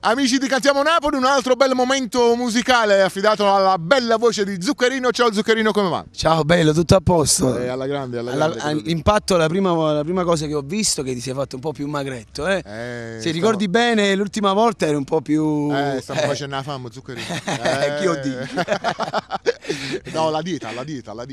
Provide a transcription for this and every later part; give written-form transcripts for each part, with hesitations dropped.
Amici di Cantiamo Napoli, un altro bel momento musicale affidato alla bella voce di Zuccherino. Ciao Zuccherino, come va? Ciao bello, tutto a posto? Alla grande, alla grande. All'impatto la prima cosa che ho visto è che ti sei fatto un po' più magretto, Se ricordi bene, l'ultima volta eri un po' più... Stiamo facendo la fama, Zuccherino. Chi ho detto? No, la dieta.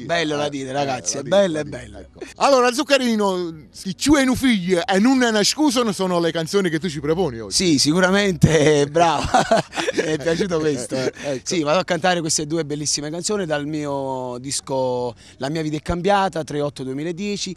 Bello la dieta, ragazzi, è bella. Ecco. Allora, Zuccherino, i tuoi figli e non è una scusa sono le canzoni che tu ci proponi oggi. Sì, sicuramente, bravo, mi è piaciuto questo. Ecco. Sì, vado a cantare queste due bellissime canzoni dal mio disco La mia vita è cambiata, 3/8/2010.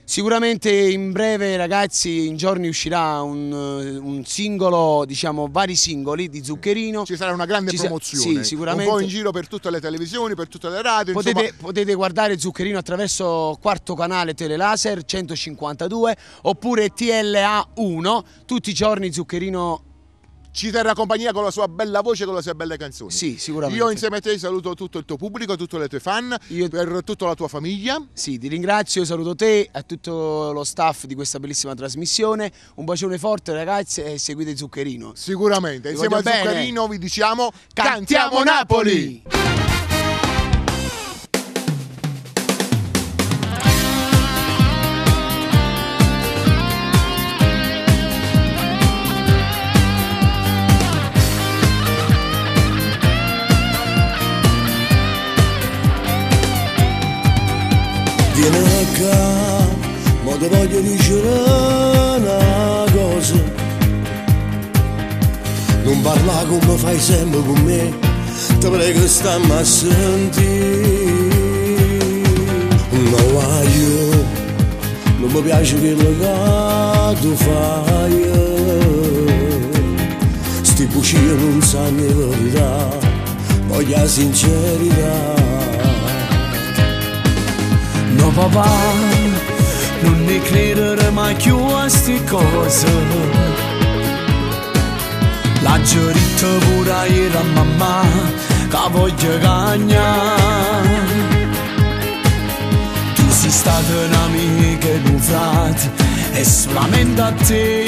Sicuramente in breve, ragazzi, in giorni uscirà un singolo, diciamo vari singoli di Zuccherino. Ci sarà una grande promozione, sì, sicuramente. Un po' in giro per tutte le televisioni, per tutte le radio. Potete guardare Zuccherino attraverso quarto canale Telelaser 152 oppure TLA1, tutti i giorni Zuccherino ci terrà compagnia con la sua bella voce, con le sue belle canzoni. Sì, sicuramente. Io insieme a te saluto tutto il tuo pubblico, tutte le tue fan, per tutta la tua famiglia. Sì, ti ringrazio, saluto te e tutto lo staff di questa bellissima trasmissione. Un bacione forte ragazzi e seguite Zuccherino. Sicuramente, insieme a Zuccherino vi diciamo Cantiamo Napoli! Vieni qua, ma ti voglio dire una cosa. Non parla come fai sempre con me, ti prego stammi a sentire. No, io non mi piace quello che tu fai. Sti bugie non sanno la verità, voglio la sincerità. No papà, non ne credere mai più a sti cose. La giorita pure ieri a mamma che voglio cagnare. Tu sei stata un'amica e un frate e solamente a te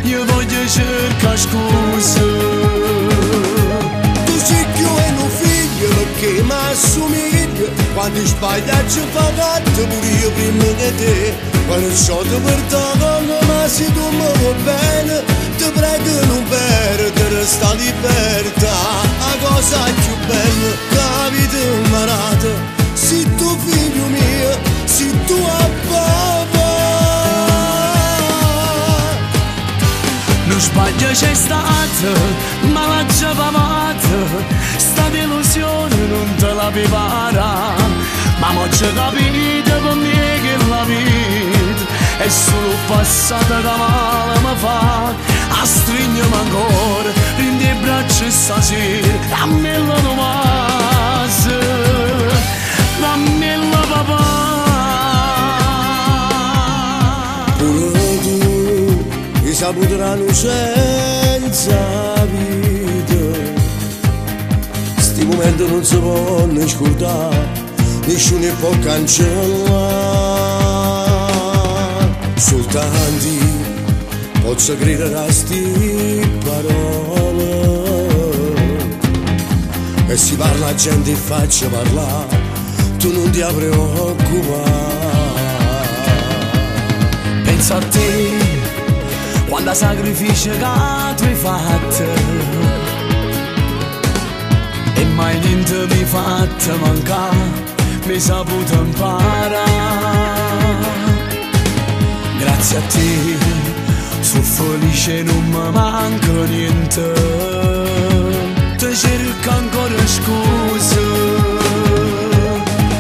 io voglio cercare scuse. Tu sei più e un figlio che mi assomiglia. Quando sbaglia ci fa gatto pure io prima che te. Quando sciolto per te donna, ma se tu mi vuoi bene, ti prego non perdere sta libertà. La cosa più bella che la vita mi data, sei tu figlio mio, sei tu a papà. Non sbaglio c'è stata, ma l'ha già pavata. Sta delusione non te la prepara. Ma mo c'è capito per me che la vita è solo passata da male mi fa. A stringermi ancora in le braccia stasera. Dammela Tommaso, dammela papà. Pure tu hai saputo la senza vita. Sti momenti non si può ne scordare, nessuno può cancellare. Soltanto posso credere a sti parole. E si parla a gente e faccia parlare, tu non ti preoccupare. Penso a te, quando sacrificio che tu hai fatto e mai niente mi fatto mancare. Mi saputo imparare. Grazie a te sono felice, non mi manca niente. Ti cerco ancora scusa.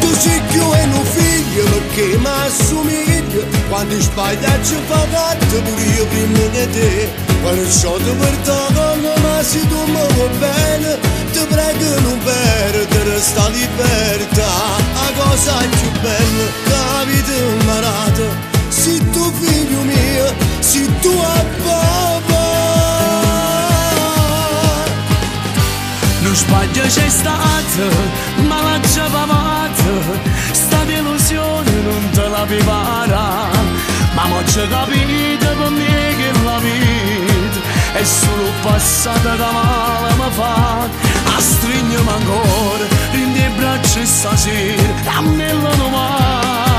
Tu sei più e un figlio che mi assomiglia. Quando sbaglia ci fa gatto pure io prima che te. Quando sciolto per te donna, ma se tu mi vuoi bene, ti prego non perdere sta libertà. La cosa più bella che la vita mi data, sei tu figlio mio, sei tu a papà. Non sbaglio c'è stata, ma l'ha già pavata. Sta delusione non te la prepara. Ma mo c'è capito per me che la vita è è solo passata da male mi fa, a stringermi ancora in dei braccia stasera, a me la domani.